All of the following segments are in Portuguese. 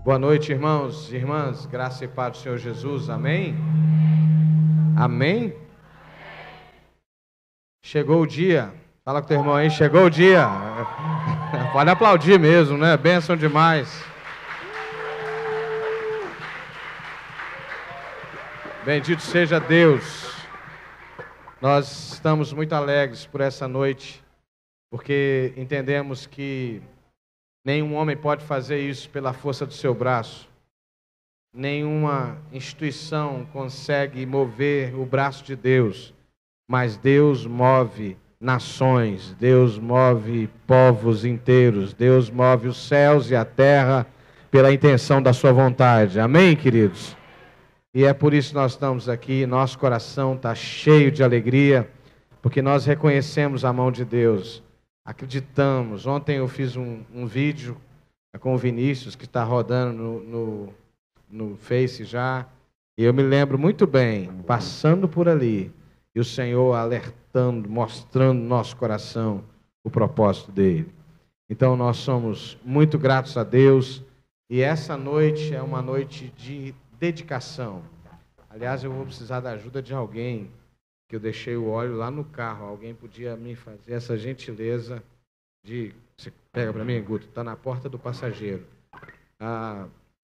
Boa noite, irmãos e irmãs, graça e paz do Senhor Jesus, amém? Amém? Chegou o dia, fala com o teu irmão aí, chegou o dia, pode aplaudir mesmo, né? Bênção demais. Bendito seja Deus. Nós estamos muito alegres por essa noite, porque entendemos que nenhum homem pode fazer isso pela força do seu braço. Nenhuma instituição consegue mover o braço de Deus. Mas Deus move nações, Deus move povos inteiros, Deus move os céus e a terra pela intenção da sua vontade. Amém, queridos? E é por isso que nós estamos aqui, nosso coração está cheio de alegria, porque nós reconhecemos a mão de Deus. Acreditamos. Ontem eu fiz um vídeo com o Vinícius, que está rodando no Face já, e eu me lembro muito bem, passando por ali, e o Senhor alertando, mostrando no nosso coração o propósito dele. Então nós somos muito gratos a Deus, e essa noite é uma noite de dedicação. Aliás, eu vou precisar da ajuda de alguém, que eu deixei o óleo lá no carro. Alguém podia me fazer essa gentileza de... Você pega para mim, Guto? Está na porta do passageiro.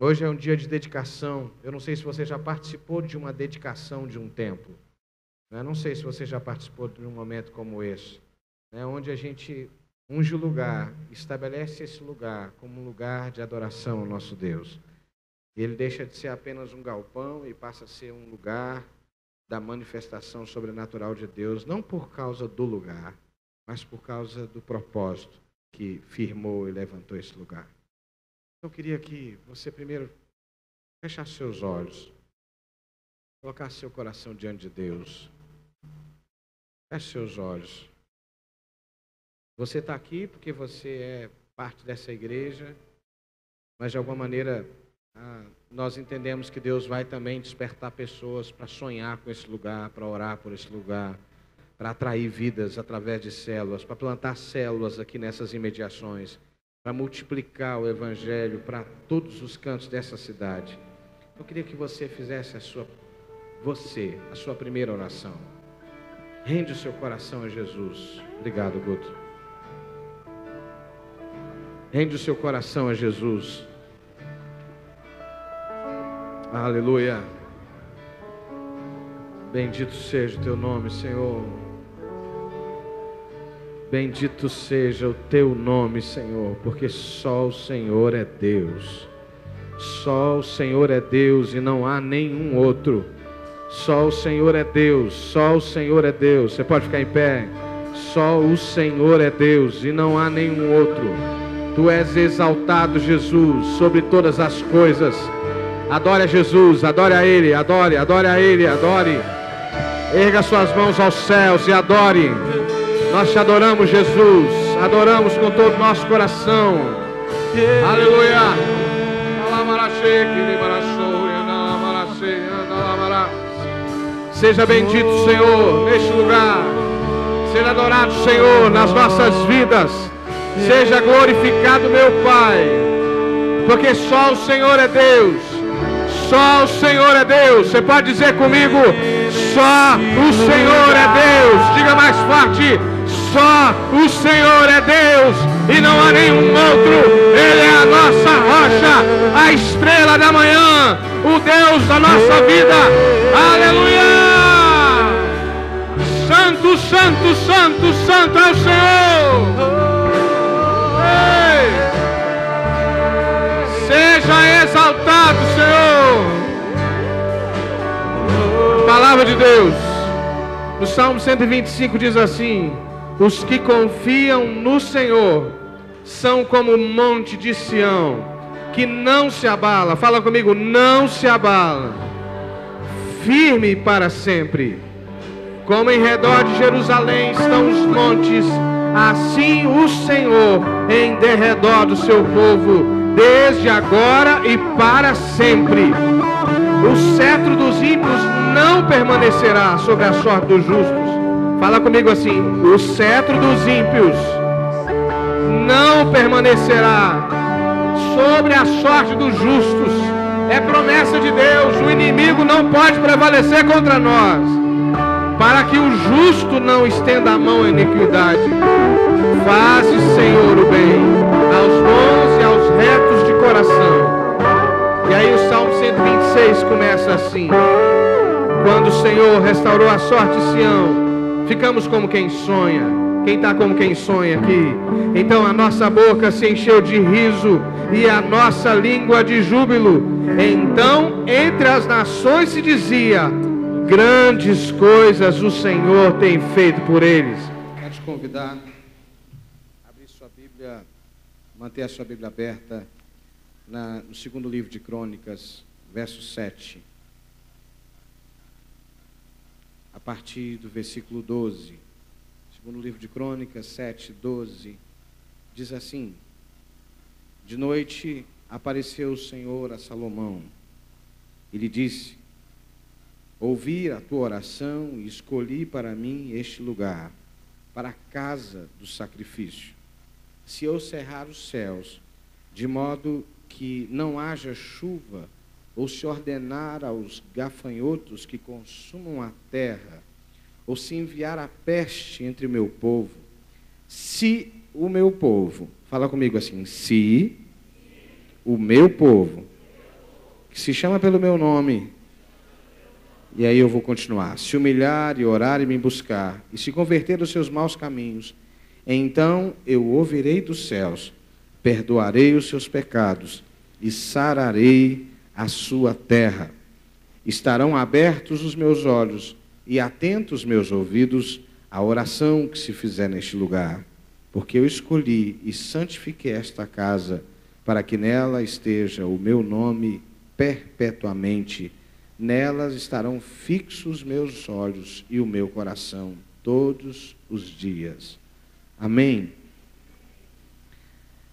Hoje é um dia de dedicação. Eu não sei se você já participou de uma dedicação de um templo. Eu não sei se você já participou de um momento como esse, onde a gente unge o lugar, estabelece esse lugar como um lugar de adoração ao nosso Deus. Ele deixa de ser apenas um galpão e passa a ser um lugar da manifestação sobrenatural de Deus, não por causa do lugar, mas por causa do propósito que firmou e levantou esse lugar. Eu queria que você primeiro fechasse seus olhos, colocasse seu coração diante de Deus. Feche seus olhos. Você está aqui porque você é parte dessa igreja, mas de alguma maneira nós entendemos que Deus vai também despertar pessoas para sonhar com esse lugar, para orar por esse lugar, para atrair vidas através de células, para plantar células aqui nessas imediações, para multiplicar o Evangelho para todos os cantos dessa cidade. Eu queria que você fizesse a sua primeira oração. Rende o seu coração a Jesus. Obrigado, Guto. Rende o seu coração a Jesus. Aleluia. Bendito seja o teu nome, Senhor. Bendito seja o teu nome, Senhor, porque só o Senhor é Deus. Só o Senhor é Deus e não há nenhum outro. Só o Senhor é Deus, só o Senhor é Deus. Você pode ficar em pé. Só o Senhor é Deus e não há nenhum outro. Tu és exaltado, Jesus, sobre todas as coisas. Adore a Jesus, adore a Ele, adore a Ele, adore. Erga suas mãos aos céus e adore. Nós te adoramos, Jesus. Adoramos com todo o nosso coração. Aleluia. Seja bendito, Senhor, neste lugar. Seja adorado, Senhor, nas nossas vidas. Seja glorificado, meu Pai. Porque só o Senhor é Deus. Só o Senhor é Deus. Você pode dizer comigo? Só o Senhor é Deus. Diga mais forte. Só o Senhor é Deus e não há nenhum outro. Ele é a nossa rocha, a estrela da manhã, o Deus da nossa vida. Aleluia! Santo, santo, santo, santo é o Senhor. Ei! Seja exaltado, Senhor. A palavra de Deus no Salmo 125 diz assim: os que confiam no Senhor são como o monte de Sião, que não se abala. Fala comigo, não se abala, firme para sempre. Como em redor de Jerusalém estão os montes, assim o Senhor em derredor do seu povo, desde agora e para sempre. O cetro dos ímpios não permanecerá sobre a sorte dos justos. Fala comigo assim: o cetro dos ímpios não permanecerá sobre a sorte dos justos. É promessa de Deus. O inimigo não pode prevalecer contra nós, para que o justo não estenda a mão à iniquidade. Faze, Senhor, o bem aos bons e aos retos de coração. E aí o Salmo 126 começa assim: quando o Senhor restaurou a sorte de Sião, ficamos como quem sonha. Quem está como quem sonha aqui? Então a nossa boca se encheu de riso e a nossa língua de júbilo. Então entre as nações se dizia: grandes coisas o Senhor tem feito por eles. Quero te convidar a abrir sua Bíblia, manter a sua Bíblia aberta no segundo livro de Crônicas, verso 7. A partir do versículo 12. Segundo livro de Crônicas, 7, 12. Diz assim: de noite apareceu o Senhor a Salomão e lhe disse: ouvi a tua oração e escolhi para mim este lugar, para a casa do sacrifício. Se eu cerrar os céus, de modo que não haja chuva, ou se ordenar aos gafanhotos que consumam a terra, ou se enviar a peste entre o meu povo, se o meu povo, fala comigo assim, se o meu povo, que se chama pelo meu nome, e aí eu vou continuar, se humilhar e orar e me buscar, e se converter dos seus maus caminhos, então eu ouvirei dos céus, perdoarei os seus pecados e sararei a sua terra. Estarão abertos os meus olhos e atentos meus ouvidos à oração que se fizer neste lugar, porque eu escolhi e santifiquei esta casa, para que nela esteja o meu nome perpetuamente. Nelas estarão fixos meus olhos e o meu coração todos os dias. Amém.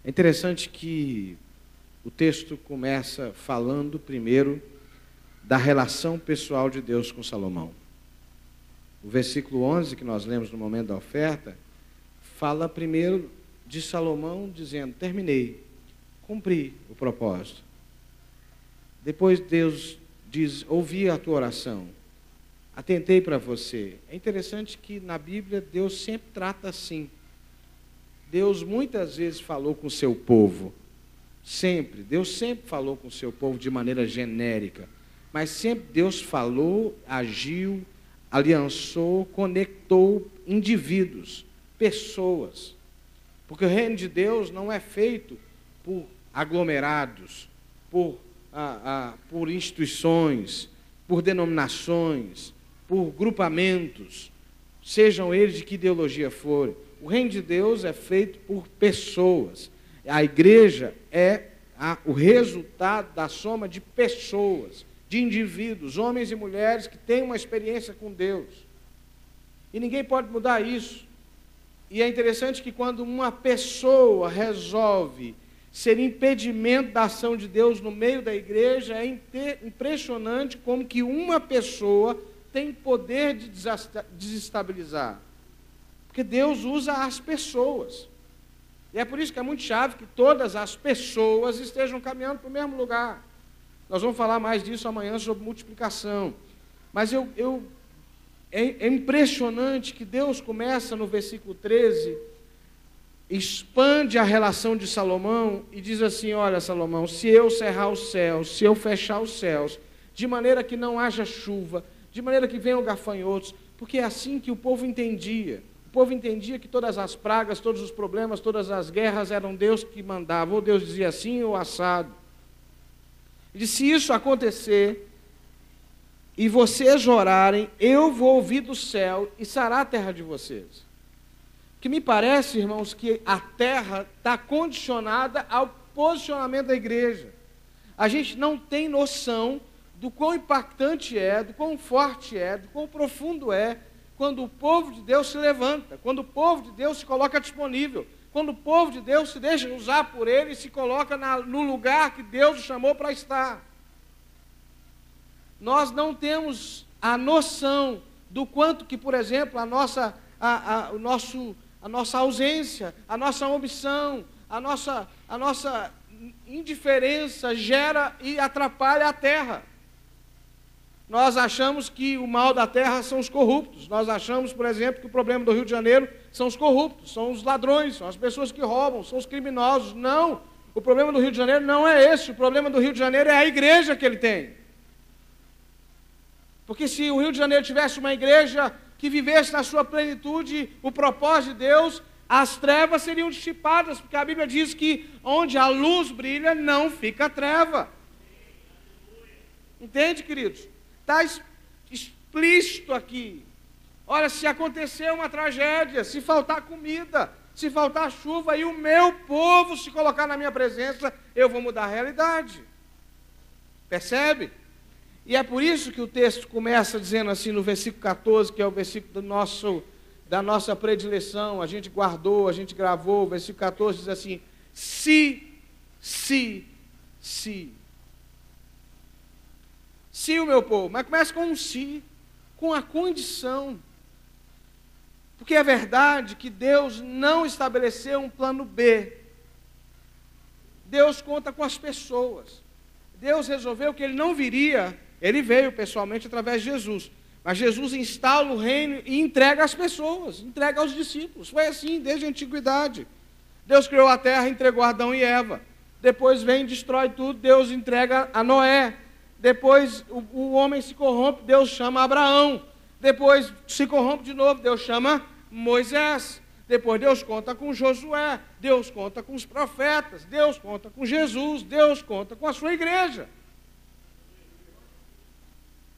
É interessante que o texto começa falando primeiro da relação pessoal de Deus com Salomão. O versículo 11, que nós lemos no momento da oferta, fala primeiro de Salomão dizendo: terminei, cumpri o propósito. Depois Deus diz: ouvi a tua oração, atentei para você. É interessante que na Bíblia Deus sempre trata assim. Deus muitas vezes falou com o seu povo, sempre. Deus sempre falou com o seu povo de maneira genérica, mas sempre Deus falou, agiu, aliançou, conectou indivíduos, pessoas. Porque o reino de Deus não é feito por aglomerados, por instituições, por denominações, por grupamentos, sejam eles de que ideologia forem. O reino de Deus é feito por pessoas. A igreja é o resultado da soma de pessoas, de indivíduos, homens e mulheres que têm uma experiência com Deus. E ninguém pode mudar isso. E é interessante que quando uma pessoa resolve ser impedimento da ação de Deus no meio da igreja, é impressionante como que uma pessoa tem poder de desestabilizar. Porque Deus usa as pessoas. E é por isso que é muito chave que todas as pessoas estejam caminhando para o mesmo lugar. Nós vamos falar mais disso amanhã sobre multiplicação. Mas é impressionante que Deus começa no versículo 13, expande a relação de Salomão e diz assim: olha, Salomão, se eu cerrar os céus, se eu fechar os céus, de maneira que não haja chuva, de maneira que venham gafanhotos, porque é assim que o povo entendia. O povo entendia que todas as pragas, todos os problemas, todas as guerras eram Deus que mandava, ou Deus dizia assim ou assado. E se isso acontecer, e vocês orarem, eu vou ouvir do céu e sarar a terra de vocês. Que me parece, irmãos, que a terra está condicionada ao posicionamento da igreja. A gente não tem noção do quão impactante é, do quão forte é, do quão profundo é, quando o povo de Deus se levanta, quando o povo de Deus se coloca disponível, quando o povo de Deus se deixa usar por ele e se coloca no lugar que Deus o chamou para estar. Nós não temos a noção do quanto que, por exemplo, a nossa ausência, a nossa omissão, a nossa indiferença gera e atrapalha a terra. Nós achamos que o mal da terra são os corruptos. Nós achamos, por exemplo, que o problema do Rio de Janeiro são os corruptos, são os ladrões, são as pessoas que roubam, são os criminosos. Não, o problema do Rio de Janeiro não é esse. O problema do Rio de Janeiro é a igreja que ele tem. Porque se o Rio de Janeiro tivesse uma igreja que vivesse na sua plenitude o propósito de Deus, as trevas seriam dissipadas, porque a Bíblia diz que onde a luz brilha, não fica treva. Entende, queridos? Está explícito aqui. Olha, se acontecer uma tragédia, se faltar comida, se faltar chuva, e o meu povo se colocar na minha presença, eu vou mudar a realidade. Percebe? E é por isso que o texto começa dizendo assim, no versículo 14, que é o versículo da nossa predileção, a gente guardou, a gente gravou, o versículo 14 diz assim, se. Se o meu povo, mas começa com um se, com a condição. Porque é verdade que Deus não estabeleceu um plano B. Deus conta com as pessoas. Deus resolveu que ele não viria, ele veio pessoalmente através de Jesus. Mas Jesus instala o reino e entrega às pessoas, entrega aos discípulos. Foi assim desde a antiguidade. Deus criou a terra, entregou a Adão e Eva. Depois vem e destrói tudo, Deus entrega a Noé. Depois o homem se corrompe, Deus chama Abraão. Depois se corrompe de novo, Deus chama Moisés. Depois Deus conta com Josué, Deus conta com os profetas, Deus conta com Jesus, Deus conta com a sua igreja.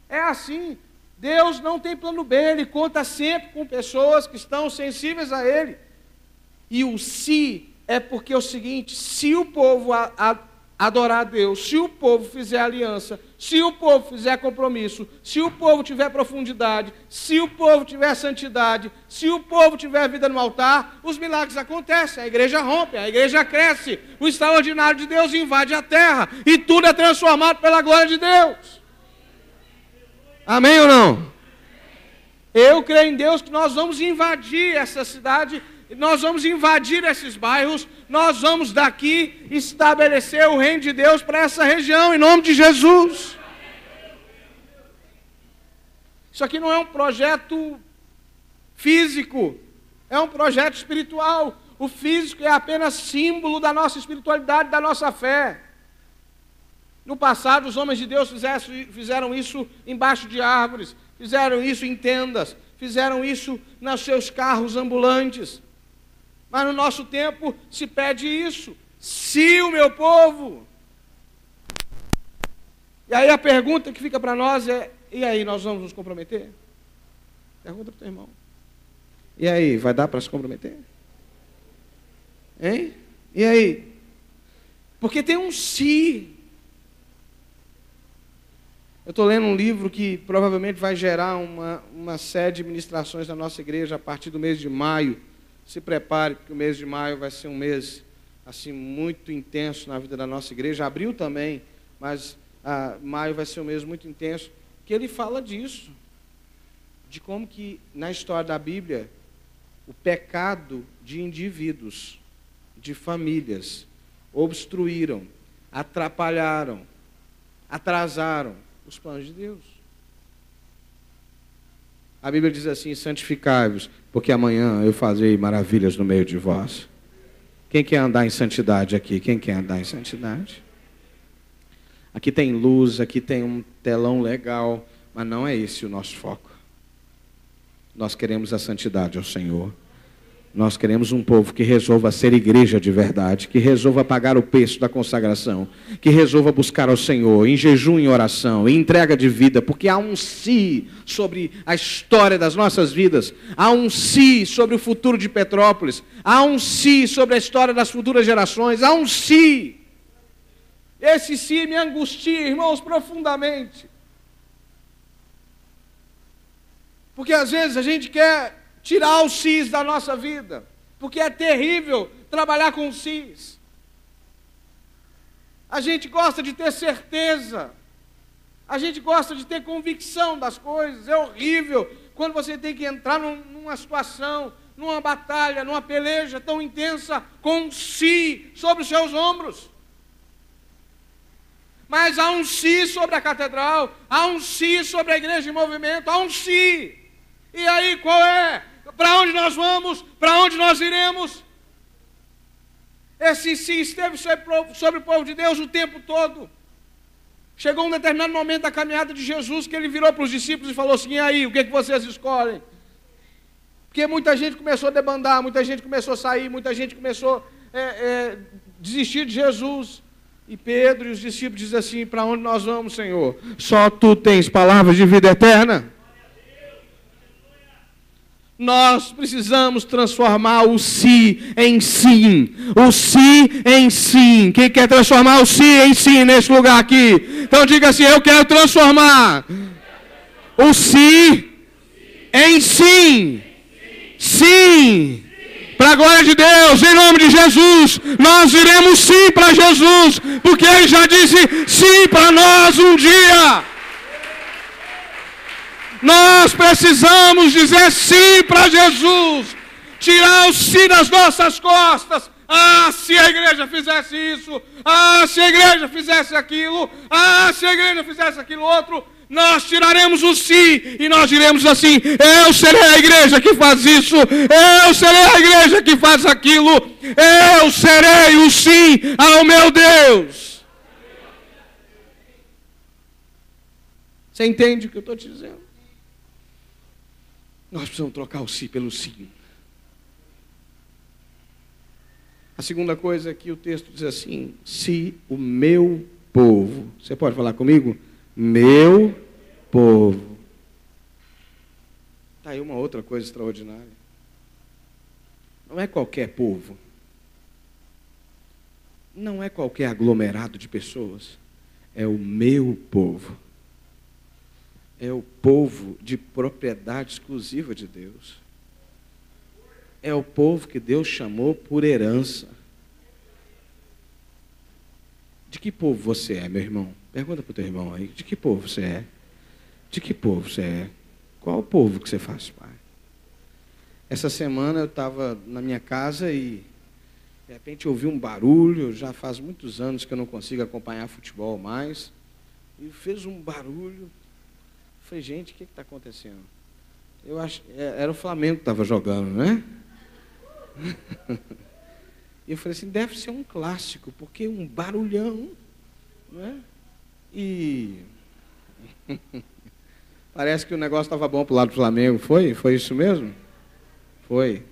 É assim. Deus não tem plano B, Ele conta sempre com pessoas que estão sensíveis a Ele. E o se é porque é o seguinte, se o povo adorar a Deus, se o povo fizer aliança, se o povo fizer compromisso, se o povo tiver profundidade, se o povo tiver santidade, se o povo tiver vida no altar, os milagres acontecem, a igreja rompe, a igreja cresce, o extraordinário de Deus invade a terra, e tudo é transformado pela glória de Deus. Amém ou não? Eu creio em Deus que nós vamos invadir essa cidade, nós vamos invadir esses bairros, nós vamos daqui estabelecer o reino de Deus para essa região, em nome de Jesus. Isso aqui não é um projeto físico, é um projeto espiritual. O físico é apenas símbolo da nossa espiritualidade, da nossa fé. No passado, os homens de Deus fizeram isso embaixo de árvores, fizeram isso em tendas, fizeram isso nos seus carros ambulantes. Mas no nosso tempo se pede isso. Se o meu povo. E aí a pergunta que fica para nós é, e aí, nós vamos nos comprometer? Pergunta para o teu irmão. E aí, vai dar para se comprometer? Hein? E aí? Porque tem um se. Eu estou lendo um livro que provavelmente vai gerar uma série de ministrações na nossa igreja a partir do mês de maio. Se prepare, porque o mês de maio vai ser um mês assim, muito intenso na vida da nossa igreja. Abril também, mas maio vai ser um mês muito intenso. Que ele fala disso, de como que na história da Bíblia, o pecado de indivíduos, de famílias, obstruíram, atrapalharam, atrasaram os planos de Deus. A Bíblia diz assim, santificai-vos, porque amanhã eu farei maravilhas no meio de vós. Quem quer andar em santidade aqui? Quem quer andar em santidade? Aqui tem luz, aqui tem um telão legal, mas não é esse o nosso foco. Nós queremos a santidade ao Senhor. Nós queremos um povo que resolva ser igreja de verdade, que resolva pagar o preço da consagração, que resolva buscar ao Senhor em jejum, em oração, em entrega de vida, porque há um si sobre a história das nossas vidas, há um si sobre o futuro de Petrópolis, há um si sobre a história das futuras gerações, há um si. Esse si me angustia, irmãos, profundamente. Porque às vezes a gente quer tirar os sis da nossa vida, porque é terrível trabalhar com sis. A gente gosta de ter certeza, a gente gosta de ter convicção das coisas. É horrível quando você tem que entrar numa situação, numa batalha, numa peleja tão intensa, com um si sobre os seus ombros. Mas há um si sobre a catedral, há um si sobre a igreja em movimento, há um si. E aí qual é? Para onde nós vamos? Para onde nós iremos? Esse si esteve sobre o povo de Deus o tempo todo. Chegou um determinado momento da caminhada de Jesus que ele virou para os discípulos e falou assim: e aí, o que vocês escolhem? Porque muita gente começou a debandar, muita gente começou a sair, muita gente começou a desistir de Jesus. E Pedro e os discípulos dizem assim: para onde nós vamos, Senhor? Só tu tens palavras de vida eterna. Nós precisamos transformar o si em sim. O si em sim. Quem quer transformar o si em sim nesse lugar aqui? Então diga assim: eu quero transformar o si em sim. Sim. Para a glória de Deus, em nome de Jesus, nós diremos sim para Jesus, porque Ele já disse sim para nós um dia. Nós precisamos dizer sim para Jesus, tirar o sim das nossas costas. Ah, se a igreja fizesse isso, ah, se a igreja fizesse aquilo, ah, se a igreja fizesse aquilo outro, nós tiraremos o sim e nós diremos assim: eu serei a igreja que faz isso, eu serei a igreja que faz aquilo, eu serei o sim ao meu Deus. Você entende o que eu estou te dizendo? Nós precisamos trocar o sim pelo sim. A segunda coisa é que o texto diz assim: se o meu povo, você pode falar comigo? Meu povo. Está aí uma outra coisa extraordinária. Não é qualquer povo. Não é qualquer aglomerado de pessoas. É o meu povo. É o povo de propriedade exclusiva de Deus. É o povo que Deus chamou por herança. De que povo você é, meu irmão? Pergunta para o teu irmão aí. De que povo você é? De que povo você é? Qual o povo que você faz parte? Essa semana eu estava na minha casa e de repente eu ouvi um barulho. Já faz muitos anos que eu não consigo acompanhar futebol mais. E fez um barulho. Eu falei: gente, o que está acontecendo? Eu acho era o Flamengo que estava jogando, né? E eu falei assim: deve ser um clássico, porque um barulhão, né? E parece que o negócio estava bom para o lado do Flamengo. Foi? Foi isso mesmo? Foi.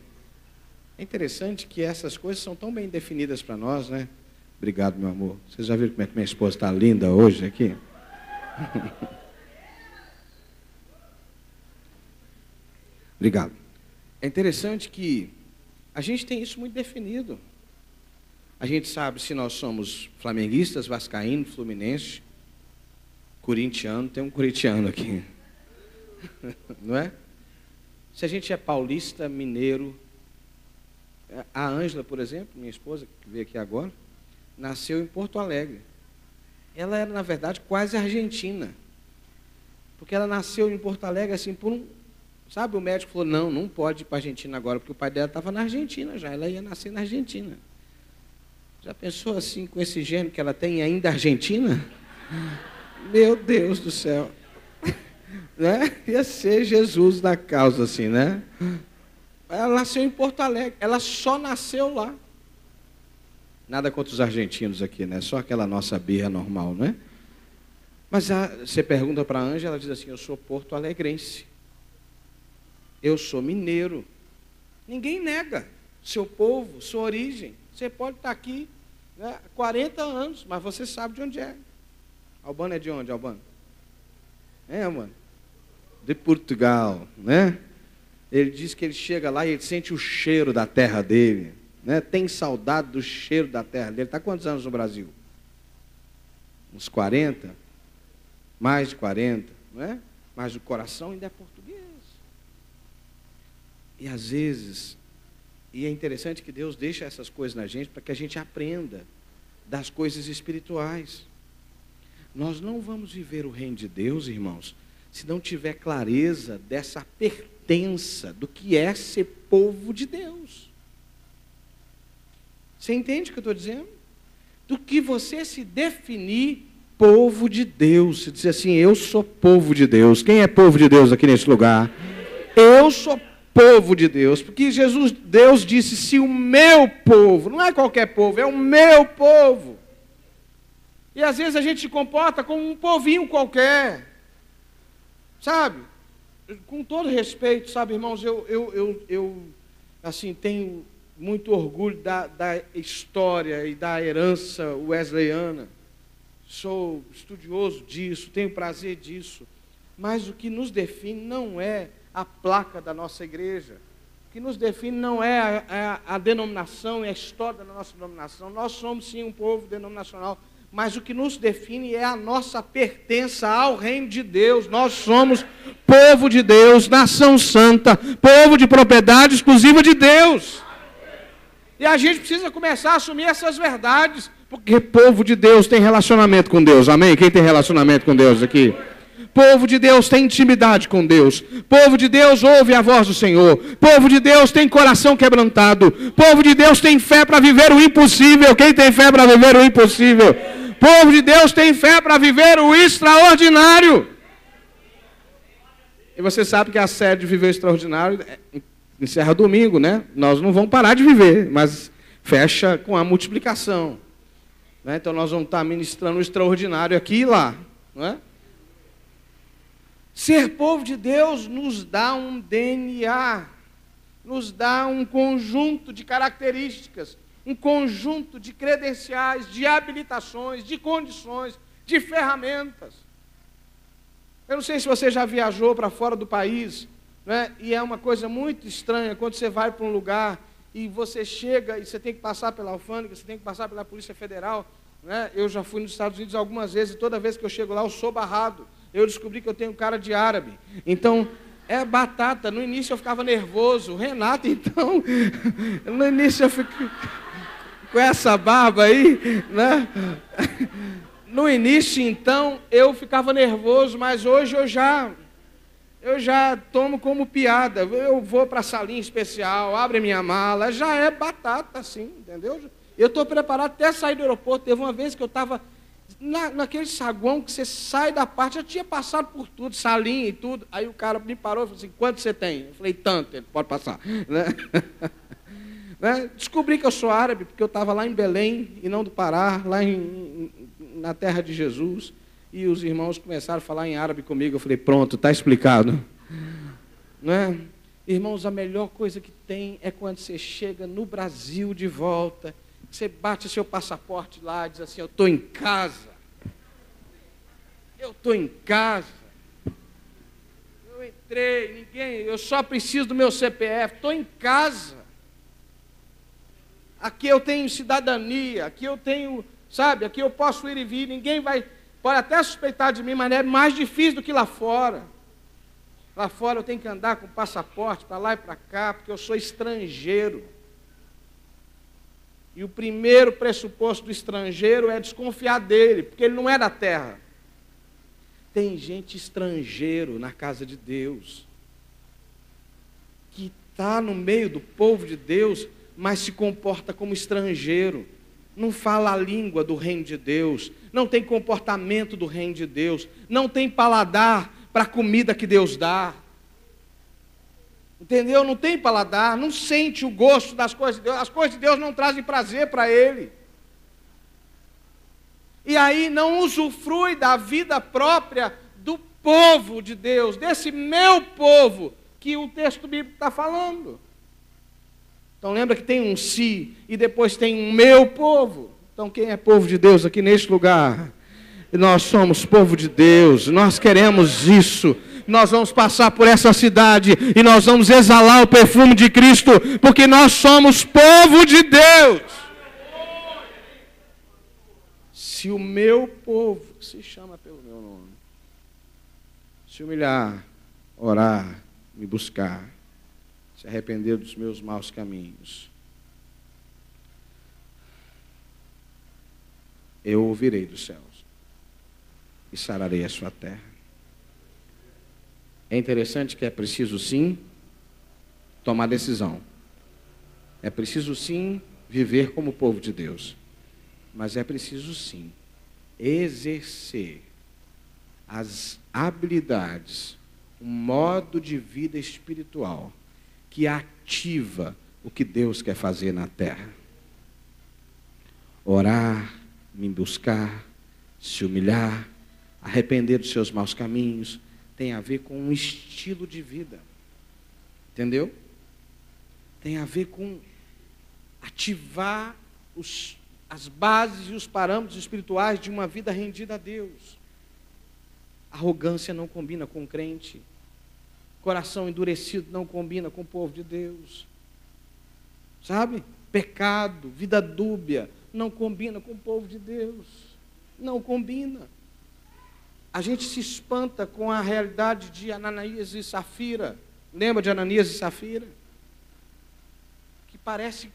É interessante que essas coisas são tão bem definidas para nós, né? Obrigado, meu amor. Vocês já viram como é que minha esposa está linda hoje aqui? Obrigado. É interessante que a gente tem isso muito definido. A gente sabe se nós somos flamenguistas, vascaínos, fluminenses, corintiano. Tem um corintiano aqui. Não é? Se a gente é paulista, mineiro. A Ângela, por exemplo, minha esposa, que veio aqui agora, nasceu em Porto Alegre. Ela era, na verdade, quase argentina. Porque ela nasceu em Porto Alegre, assim, por um... Sabe, o médico falou: não pode ir para a Argentina agora, porque o pai dela estava na Argentina já, ela ia nascer na Argentina. Já pensou assim, com esse gênio que ela tem ainda Argentina? Meu Deus do céu. Né? Ia ser Jesus na causa, assim, né? Ela nasceu em Porto Alegre, ela só nasceu lá. Nada contra os argentinos aqui, né? Só aquela nossa birra normal, né? Mas você pergunta para a Ângela, ela diz assim: eu sou porto-alegrense. Eu sou mineiro. Ninguém nega seu povo, sua origem. Você pode estar aqui, né, há 40 anos, mas você sabe de onde é. Albano é de onde, Albano? Mano? De Portugal, né? Ele diz que ele chega lá e ele sente o cheiro da terra dele, né? Tem saudade do cheiro da terra dele. Está quantos anos no Brasil? Uns 40? Mais de 40, não é? Mas o coração ainda é português. E às vezes, e é interessante que Deus deixa essas coisas na gente para que a gente aprenda das coisas espirituais. Nós não vamos viver o reino de Deus, irmãos, se não tiver clareza dessa pertença do que é ser povo de Deus. Você entende o que eu estou dizendo? Do que você se definir povo de Deus. Você diz assim, eu sou povo de Deus. Quem é povo de Deus aqui nesse lugar? Eu sou povo de Deus, porque Deus disse, se o meu povo, não é qualquer povo, é o meu povo. E às vezes a gente se comporta como um povinho qualquer, sabe? Com todo respeito, sabe, irmãos, eu assim, tenho muito orgulho da história e da herança wesleyana. Sou estudioso disso, tenho prazer disso. Mas o que nos define não é a placa da nossa igreja. O que nos define não é a denominação e a história da nossa denominação. Nós somos, sim, um povo denominacional. Mas o que nos define é a nossa pertença ao reino de Deus. Nós somos povo de Deus, nação santa, povo de propriedade exclusiva de Deus. E a gente precisa começar a assumir essas verdades, porque povo de Deus tem relacionamento com Deus, amém? Quem tem relacionamento com Deus aqui? Povo de Deus tem intimidade com Deus. Povo de Deus ouve a voz do Senhor. Povo de Deus tem coração quebrantado. Povo de Deus tem fé para viver o impossível. Quem tem fé para viver o impossível? Povo de Deus tem fé para viver o extraordinário. E você sabe que a série de viver o extraordinário encerra domingo, né? Nós não vamos parar de viver, mas fecha com a multiplicação. Né? Então nós vamos estar ministrando o extraordinário aqui e lá. Não é? Ser povo de Deus nos dá um DNA, nos dá um conjunto de características, um conjunto de credenciais, de habilitações, de condições, de ferramentas. Eu não sei se você já viajou para fora do país, né? E é uma coisa muito estranha quando você vai para um lugar e você chega e você tem que passar pela alfândega, você tem que passar pela Polícia Federal. Né? Eu já fui nos Estados Unidos algumas vezes e toda vez que eu chego lá eu sou barrado. Eu descobri que eu tenho cara de árabe. Então, é batata. No início eu ficava nervoso. O Renato, então, no início eu fico com essa barba aí, né? No início, então, eu ficava nervoso, mas hoje eu já tomo como piada. Eu vou para a salinha especial, abro minha mala, já é batata, assim, entendeu? Eu estou preparado até sair do aeroporto. Teve uma vez que eu estava naquele saguão que você sai da parte, já tinha passado por tudo, salinha e tudo. Aí o cara me parou e falou assim, quanto você tem? Eu falei, tanto, ele pode passar. Né? Né? Descobri que eu sou árabe, porque eu estava lá em Belém, e não do Pará, lá na terra de Jesus, e os irmãos começaram a falar em árabe comigo. Eu falei, pronto, está explicado. Né? Irmãos, a melhor coisa que tem é quando você chega no Brasil de volta, você bate seu passaporte lá e diz assim, eu estou em casa. Eu estou em casa. Eu entrei, eu só preciso do meu CPF, estou em casa. Aqui eu tenho cidadania, aqui eu tenho, sabe, aqui eu posso ir e vir, pode até suspeitar de mim, mas é mais difícil do que lá fora. Lá fora eu tenho que andar com passaporte para lá e para cá, porque eu sou estrangeiro. E o primeiro pressuposto do estrangeiro é desconfiar dele, porque ele não é da terra. Tem gente estrangeiro na casa de Deus, que está no meio do povo de Deus, mas se comporta como estrangeiro. Não fala a língua do reino de Deus, não tem comportamento do reino de Deus, não tem paladar para a comida que Deus dá. Entendeu? Não tem paladar, não sente o gosto das coisas de Deus. As coisas de Deus não trazem prazer para ele. E aí não usufrui da vida própria do povo de Deus, desse meu povo, que o texto bíblico está falando. Então lembra que tem um si e depois tem um meu povo. Então quem é povo de Deus aqui neste lugar? Nós somos povo de Deus, nós queremos isso. Nós vamos passar por essa cidade e nós vamos exalar o perfume de Cristo, porque nós somos povo de Deus. Se o meu povo, que se chama pelo meu nome, se humilhar, orar, me buscar, se arrepender dos meus maus caminhos, eu ouvirei dos céus e sararei a sua terra. É interessante que é preciso sim tomar decisão. É preciso sim viver como povo de Deus. Mas é preciso sim exercer as habilidades, um modo de vida espiritual que ativa o que Deus quer fazer na terra. Orar, me buscar, se humilhar, arrepender dos seus maus caminhos, tem a ver com um estilo de vida. Entendeu? Tem a ver com ativar as bases e os parâmetros espirituais de uma vida rendida a Deus. Arrogância não combina com o crente. Coração endurecido não combina com o povo de Deus. Sabe? Pecado, vida dúbia, não combina com o povo de Deus. Não combina. A gente se espanta com a realidade de Ananias e Safira. Lembra de Ananias e Safira? Que parece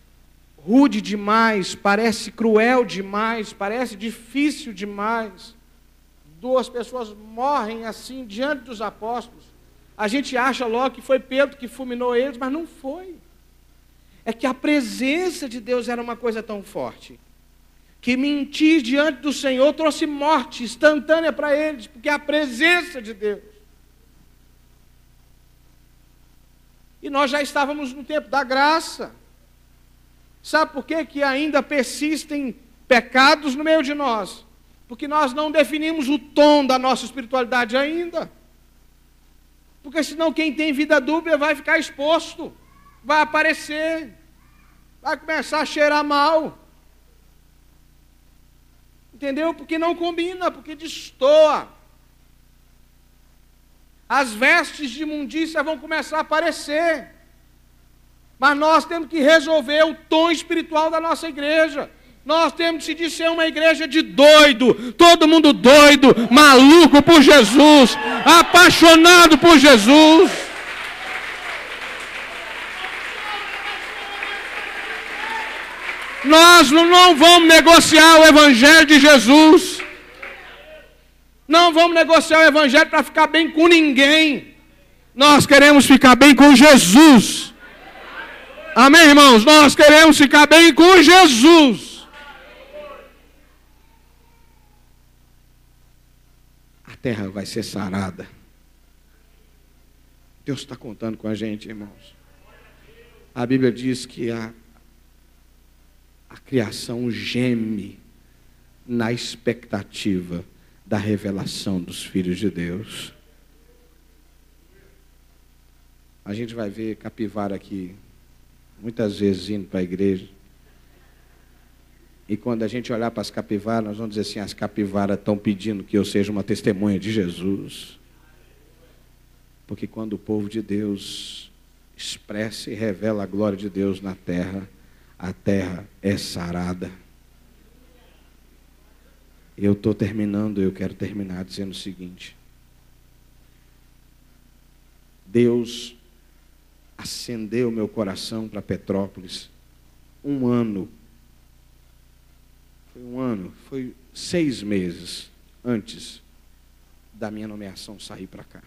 rude demais, parece cruel demais, parece difícil demais. Duas pessoas morrem assim diante dos apóstolos. A gente acha logo que foi Pedro que fulminou eles, mas não foi. É que a presença de Deus era uma coisa tão forte, que mentir diante do Senhor trouxe morte instantânea para eles, porque é a presença de Deus. E nós já estávamos no tempo da graça. Sabe por quê que ainda persistem pecados no meio de nós? Porque nós não definimos o tom da nossa espiritualidade ainda. Porque senão quem tem vida dúbia vai ficar exposto, vai aparecer, vai começar a cheirar mal. Entendeu? Porque não combina, porque destoa. As vestes de imundícia vão começar a aparecer. Mas nós temos que resolver o tom espiritual da nossa igreja. Nós temos que decidir ser uma igreja de doido, todo mundo doido, maluco por Jesus, apaixonado por Jesus. Nós não vamos negociar o evangelho de Jesus. Não vamos negociar o evangelho para ficar bem com ninguém. Nós queremos ficar bem com Jesus. Amém, irmãos? Nós queremos ficar bem com Jesus. A terra vai ser sarada. Deus está contando com a gente, irmãos. A Bíblia diz que a criação geme na expectativa da revelação dos filhos de Deus. A gente vai ver capivara aqui, muitas vezes indo para a igreja. E quando a gente olhar para as capivaras, nós vamos dizer assim, as capivaras estão pedindo que eu seja uma testemunha de Jesus. Porque quando o povo de Deus expressa e revela a glória de Deus na terra, a terra é sarada. Eu estou terminando, eu quero terminar dizendo o seguinte. Deus acendeu meu coração para Petrópolis foi 6 meses antes da minha nomeação sair para cá.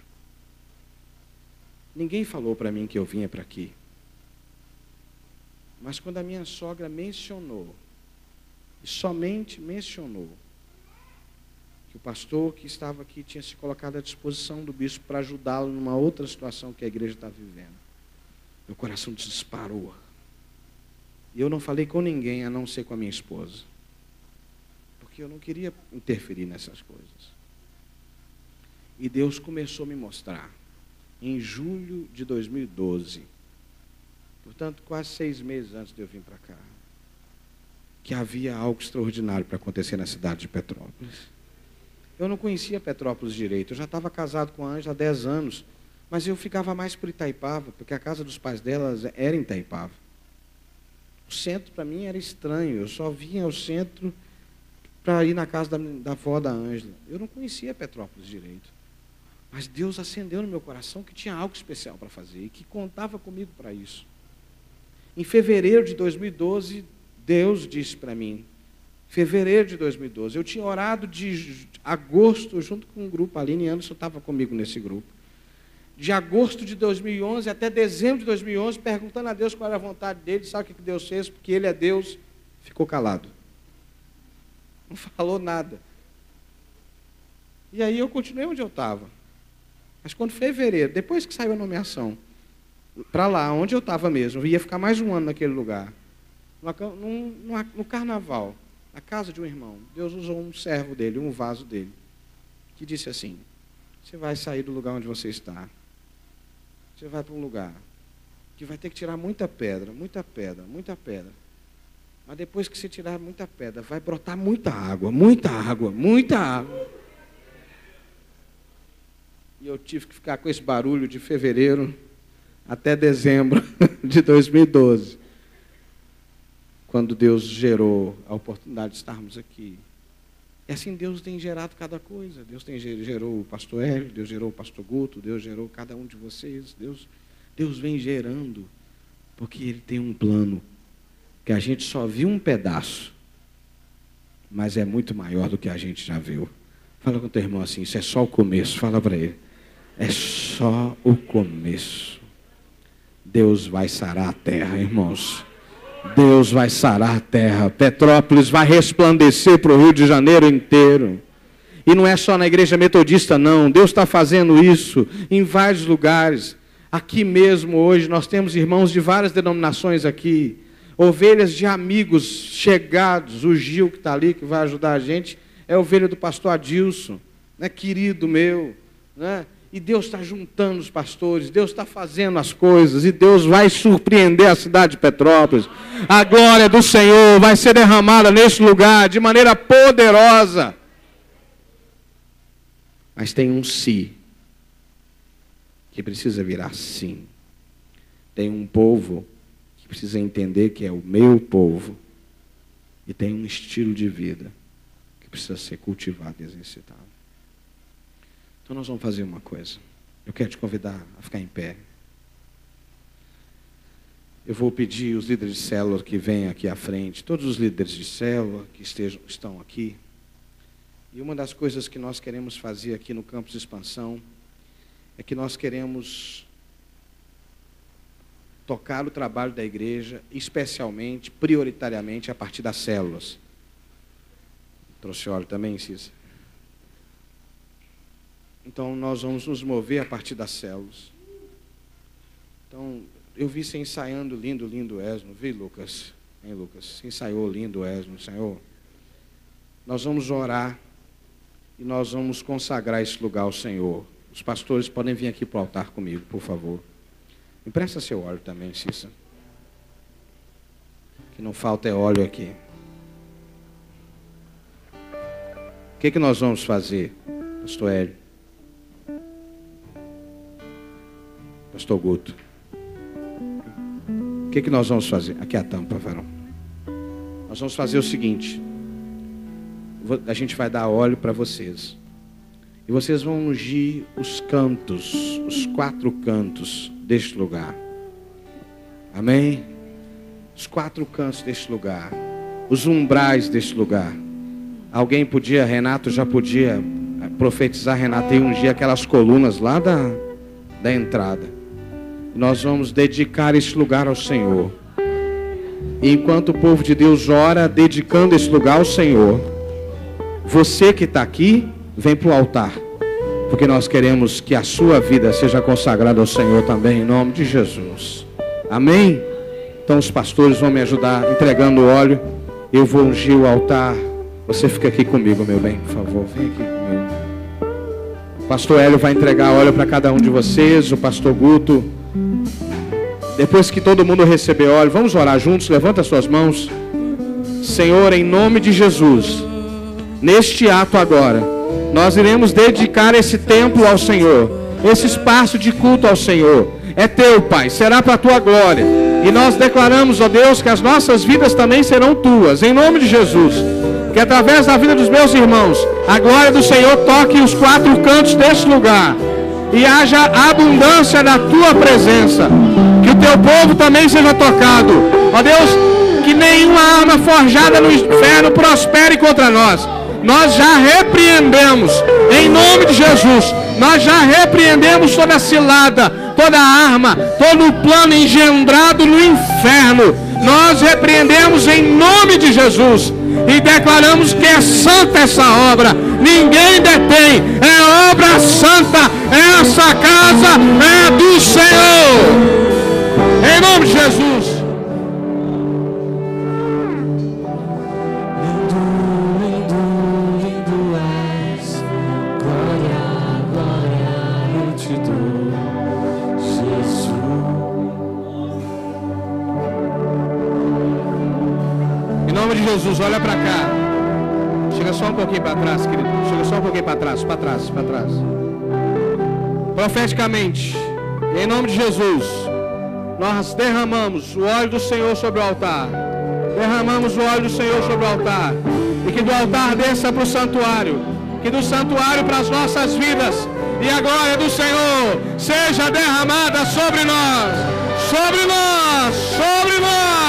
Ninguém falou para mim que eu vinha para aqui. Mas quando a minha sogra mencionou, e somente mencionou, que o pastor que estava aqui tinha se colocado à disposição do bispo para ajudá-lo numa outra situação que a igreja está vivendo, meu coração disparou. E eu não falei com ninguém, a não ser com a minha esposa. Porque eu não queria interferir nessas coisas. E Deus começou a me mostrar, em julho de 2012, portanto, quase 6 meses antes de eu vir para cá, que havia algo extraordinário para acontecer na cidade de Petrópolis. Eu não conhecia Petrópolis direito, eu já estava casado com a Ângela há 10 anos, mas eu ficava mais por Itaipava, porque a casa dos pais delas era em Itaipava. O centro para mim era estranho, eu só vinha ao centro para ir na casa da avó da Ângela. Eu não conhecia Petrópolis direito. Mas Deus acendeu no meu coração que tinha algo especial para fazer e que contava comigo para isso. Em fevereiro de 2012, Deus disse para mim, fevereiro de 2012, eu tinha orado de agosto, junto com um grupo, a Aline Anderson estava comigo nesse grupo, de agosto de 2011 até dezembro de 2011, perguntando a Deus qual era a vontade dele, sabe o que Deus fez? Porque ele é Deus, ficou calado. Não falou nada. E aí eu continuei onde eu estava. Mas quando fevereiro, depois que saiu a nomeação, para lá, onde eu estava mesmo, eu ia ficar mais um ano naquele lugar. No carnaval, na casa de um irmão, Deus usou um servo dele, um vaso dele, que disse assim: você vai sair do lugar onde você está. Você vai para um lugar que vai ter que tirar muita pedra, muita pedra, muita pedra. Mas depois que você tirar muita pedra, vai brotar muita água, muita água, muita água. E eu tive que ficar com esse barulho de fevereiro até dezembro de 2012. Quando Deus gerou a oportunidade de estarmos aqui. E assim Deus tem gerado cada coisa. Deus gerou o pastor Hélio, Deus gerou o pastor Guto, Deus gerou cada um de vocês. Deus vem gerando, porque Ele tem um plano que a gente só viu um pedaço, mas é muito maior do que a gente já viu. Fala com o teu irmão assim: isso é só o começo. Fala para ele: é só o começo. Deus vai sarar a terra, irmãos. Deus vai sarar a terra. Petrópolis vai resplandecer para o Rio de Janeiro inteiro. E não é só na igreja metodista, não. Deus está fazendo isso em vários lugares. Aqui mesmo hoje nós temos irmãos de várias denominações aqui. Ovelhas de amigos chegados. O Gil que está ali, que vai ajudar a gente, é ovelha do pastor Adilson, né, querido meu, né? E Deus está juntando os pastores, Deus está fazendo as coisas, e Deus vai surpreender a cidade de Petrópolis. A glória do Senhor vai ser derramada nesse lugar de maneira poderosa. Mas tem um sim, que precisa virar sim. Tem um povo que precisa entender que é o meu povo. E tem um estilo de vida que precisa ser cultivado e exercitado. Então nós vamos fazer uma coisa. Eu quero te convidar a ficar em pé. Eu vou pedir os líderes de célula que venham aqui à frente, todos os líderes de célula que estão aqui. E uma das coisas que nós queremos fazer aqui no campus de expansão é que nós queremos tocar o trabalho da igreja, especialmente, prioritariamente, a partir das células. Trouxe óleo também, Cícero? Então, nós vamos nos mover a partir das células. Então, eu vi você ensaiando lindo, Esno. Vi, Lucas? Hein, Lucas? Você ensaiou lindo, Esno, Senhor. Nós vamos orar e nós vamos consagrar esse lugar ao Senhor. Os pastores podem vir aqui para o altar comigo, por favor. Empresta seu óleo também, Cícero. Que não falta é óleo aqui. O que nós vamos fazer, pastor Hélio? Pastor Guto. O que nós vamos fazer? Aqui é a tampa, varão. Nós vamos fazer o seguinte. A gente vai dar óleo para vocês. E vocês vão ungir os cantos, os 4 cantos deste lugar. Amém? Os 4 cantos deste lugar. Os umbrais deste lugar. Alguém podia, Renato já podia profetizar, Renato, e ungir aquelas colunas lá da entrada. Nós vamos dedicar esse lugar ao Senhor. E enquanto o povo de Deus ora, dedicando esse lugar ao Senhor, você que está aqui, vem para o altar. Porque nós queremos que a sua vida seja consagrada ao Senhor também, em nome de Jesus. Amém? Então os pastores vão me ajudar entregando o óleo. Eu vou ungir o altar. Você fica aqui comigo, meu bem, por favor. Vem aqui comigo. O pastor Hélio vai entregar óleo para cada um de vocês. O pastor Guto. Depois que todo mundo receber óleo, vamos orar juntos. Levanta suas mãos. Senhor, em nome de Jesus, neste ato agora, nós iremos dedicar esse templo ao Senhor, esse espaço de culto ao Senhor. É teu, Pai, será para a tua glória. E nós declaramos, ó Deus, que as nossas vidas também serão tuas, em nome de Jesus. Que através da vida dos meus irmãos, a glória do Senhor toque os 4 cantos deste lugar. E haja abundância da tua presença. Que o teu povo também seja tocado. Ó Deus, que nenhuma arma forjada no inferno prospere contra nós. Nós já repreendemos, em nome de Jesus, nós já repreendemos toda cilada, toda arma, todo o plano engendrado no inferno. Nós repreendemos em nome de Jesus. e declaramos que é santa essa obra. Ninguém detém, é obra santa. Essa casa é do Senhor. Em nome de Jesus. Jesus, olha para cá. Chega só um pouquinho para trás, querido. Chega só um pouquinho para trás, para trás, para trás. Profeticamente, em nome de Jesus, nós derramamos o óleo do Senhor sobre o altar. Derramamos o óleo do Senhor sobre o altar. E que do altar desça para o santuário. Que do santuário para as nossas vidas. E a glória do Senhor seja derramada sobre nós. Sobre nós. Sobre nós.